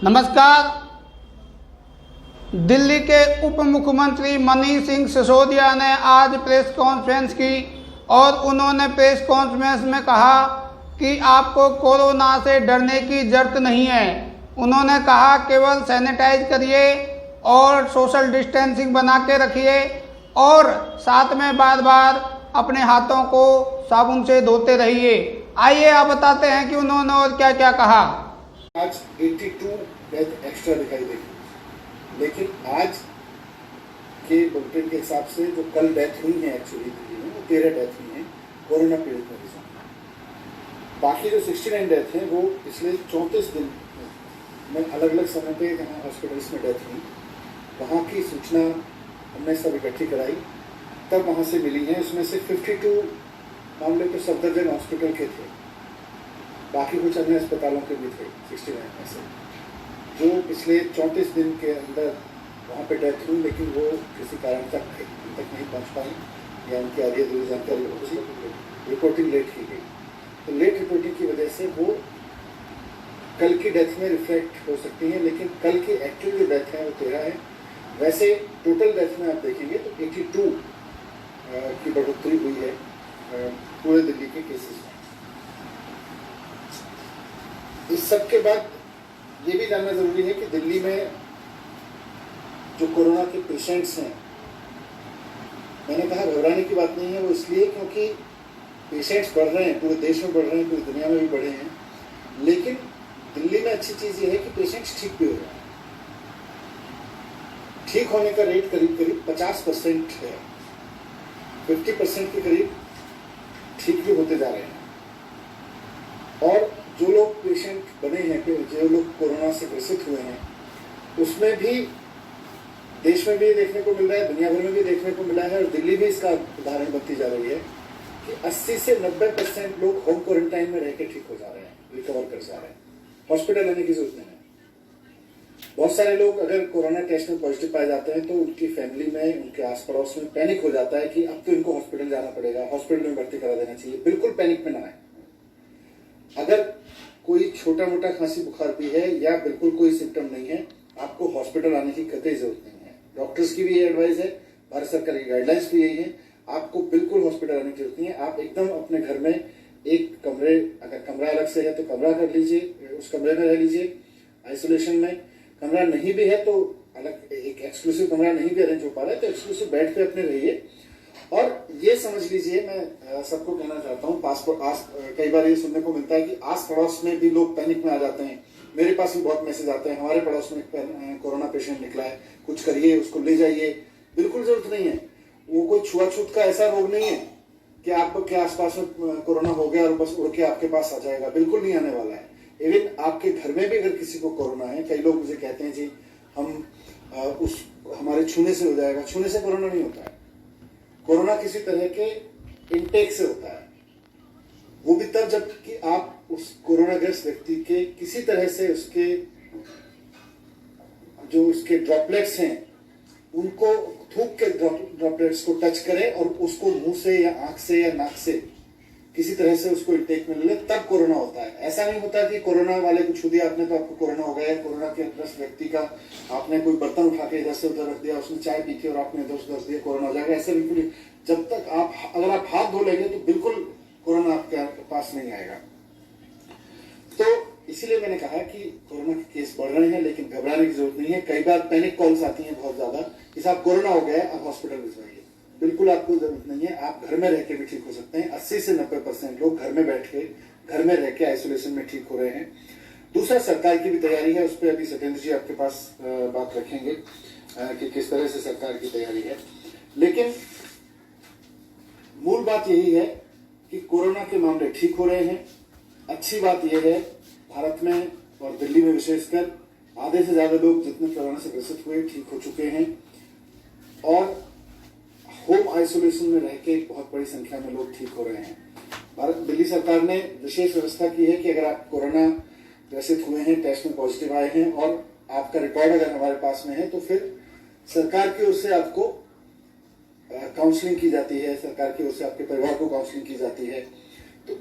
नमस्कार। दिल्ली के उप मुख्यमंत्री मनीष सिंह सिसोदिया ने आज प्रेस कॉन्फ्रेंस की और उन्होंने प्रेस कॉन्फ्रेंस में कहा कि आपको कोरोना से डरने की जरूरत नहीं है। उन्होंने कहा केवल सैनिटाइज करिए और सोशल डिस्टेंसिंग बना के रखिए और साथ में बार बार अपने हाथों को साबुन से धोते रहिए। आइए आप बताते हैं कि उन्होंने और क्या क्या कहा। आज 82 डेथ एक्स्ट्रा दिखाई देगी, लेकिन आज के बुलेटिन के हिसाब से जो कल डेथ हुई है एक्चुअली दिल्ली में वो 13 डेथ हुई हैं कोरोना पीड़ित मरीजों में। बाकी जो 69 डेथ हैं वो पिछले 34 दिन में अलग अलग समय पे जहाँ हॉस्पिटल्स में डेथ हुई वहाँ की सूचना हमने सब इकट्ठी कराई, तब वहाँ से मिली है। उसमें से 52 मामले तो सफदरजंग हॉस्पिटल के थे, बाकी कुछ अन्य अस्पतालों के भी थे 69 में से, जो पिछले 34 दिन के अंदर वहाँ पे डेथ हुई, लेकिन वो किसी कारण तक नहीं पहुँच पाई या उनकी आधी अधूरी जानकारी पहुँची, रिपोर्टिंग लेट की गई। तो लेट रिपोर्टिंग की वजह से वो कल की डेथ में रिफ्लेक्ट हो सकती है, लेकिन कल की एक्चुअल जो डेथ है वो 13 है। वैसे टोटल डेथ में आप देखेंगे तो 82 की बढ़ोतरी हुई है पूरे दिल्ली के केसेस में। इस सब के बाद ये भी जानना जरूरी है कि दिल्ली में जो कोरोना के पेशेंट्स हैं, मैंने कहा घबराने की बात नहीं है, वो इसलिए क्योंकि पेशेंट्स बढ़ रहे हैं, पूरे देश में बढ़ रहे हैं, पूरी दुनिया में भी बढ़े हैं। लेकिन दिल्ली में अच्छी चीज़ ये है कि पेशेंट्स ठीक भी हो रहे हैं। ठीक होने का रेट करीब करीब 50% है, 50% के करीब ठीक भी होते जा रहे हैं। और जो लोग पेशेंट बने हैं, जो लोग कोरोना से ग्रसित हुए हैं, उसमें भी देश में भी देखने को मिल रहा है, दुनिया भर में भी देखने को मिला है, और दिल्ली भी इसका उदाहरण बनती जा रही है कि 80 से 90% लोग होम क्वारंटाइन में रह के ठीक हो जा रहे हैं, रिकवर कर जा रहे हैं, हॉस्पिटल आने की जरूरत नहीं है। बहुत सारे लोग अगर कोरोना टेस्ट में पॉजिटिव पाए जाते हैं तो उनकी फैमिली में, उनके आस पड़ोस में पैनिक हो जाता है कि अब तो इनको हॉस्पिटल जाना पड़ेगा, हॉस्पिटल में भर्ती करा देना चाहिए। बिल्कुल पैनिक में ना आए। अगर कोई छोटा मोटा खांसी बुखार भी है या बिल्कुल कोई सिम्टम नहीं है, आपको हॉस्पिटल आने की कतई जरूरत नहीं है। डॉक्टर्स की भी ये एडवाइस है, भारत सरकार की गाइडलाइंस भी यही है, आपको बिल्कुल हॉस्पिटल आने की जरूरत नहीं है। आप एकदम अपने घर में एक कमरे, अगर कमरा अलग से है तो कमरा कर लीजिए, उस कमरे में रह लीजिए आइसोलेशन में। कमरा नहीं भी है तो अलग एक एक्सक्लूसिव कमरा नहीं भी अरेंज हो पा रहा है तो एक्सक्लूसिव बेड पे अपने रहिए। और ये समझ लीजिए, मैं सबको कहना चाहता हूँ, कई बार ये सुनने को मिलता है कि आस पड़ोस में भी लोग पैनिक में आ जाते हैं। मेरे पास भी बहुत मैसेज आते हैं, हमारे पड़ोस में कोरोना पेशेंट निकला है, कुछ करिए, उसको ले जाइए। बिल्कुल जरूरत नहीं है। वो कोई छुआछूत का ऐसा रोग नहीं है कि आपके आसपास में कोरोना हो गया और बस उड़ के आपके पास आ जाएगा। बिल्कुल नहीं आने वाला है। इवन आपके घर में भी अगर किसी को कोरोना है, कई लोग मुझे कहते हैं जी हम हमारे छूने से हो जाएगा। छूने से कोरोना नहीं होता है। कोरोना किसी तरह के इनटेक से होता है, वो भी तब जबकि आप उस कोरोनाग्रस्त व्यक्ति के किसी तरह से उसके ड्रॉपलेट्स हैं उनको थूक के ड्रॉपलेट्स को टच करें और उसको मुंह से या आंख से या नाक से किसी तरह से उसको इंटेक में ले, तब कोरोना होता है। ऐसा नहीं होता कि कोरोना वाले को छू दिया आपने तो आपको कोरोना हो गया। कोरोना के ग्रस्त व्यक्ति का आपने कोई बर्तन उठा के इधर से उधर रख दिया, उसने चाय पी थी और आपने इधर से उधर दिया, कोरोना हो जाएगा। ऐसे बिल्कुल नहीं। जब तक अगर आप हाथ धो लेंगे तो बिल्कुल कोरोना आपके पास नहीं आएगा। तो इसीलिए मैंने कहा कि कोरोना के केस बढ़ रहे हैं, लेकिन घबराने की जरूरत नहीं है। कई बार पैनिक कॉल्स आती हैं बहुत ज्यादा कि साहब कोरोना हो गया, आप हॉस्पिटल भिजवाइए। बिल्कुल आपको जरूरत नहीं है। आप घर में रह के भी ठीक हो सकते हैं। 80 से 90% लोग घर में बैठ के, घर में रह के आइसोलेशन में ठीक हो रहे हैं। दूसरा, सरकार की भी तैयारी है, उस पर अभी सत्येंद्र जी आपके पास बात रखेंगे कि किस तरह से सरकार की तैयारी है। लेकिन मूल बात यही है कि कोरोना के मामले ठीक हो रहे हैं। अच्छी बात यह है, भारत में और दिल्ली में विशेषकर आधे से ज्यादा लोग जितने कोरोना से ग्रसित हुए ठीक हो चुके हैं और होम आइसोलेशन में रह के बहुत बड़ी संख्या में लोग ठीक हो रहे हैं। दिल्ली सरकार ने विशेष व्यवस्था की है कि अगर आप कोरोना ग्रसित हुए हैं, टेस्ट में पॉजिटिव आए हैं और आपका रिकॉर्ड अगर हमारे पास में है तो फिर सरकार की ओर से आपको काउंसलिंग की जाती है, सरकार की ओर से आपके परिवार को काउंसलिंग की जाती है। तो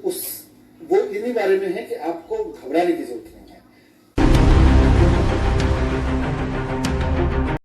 वो इन्हीं बारे में है कि आपको घबराने की जरूरत नहीं।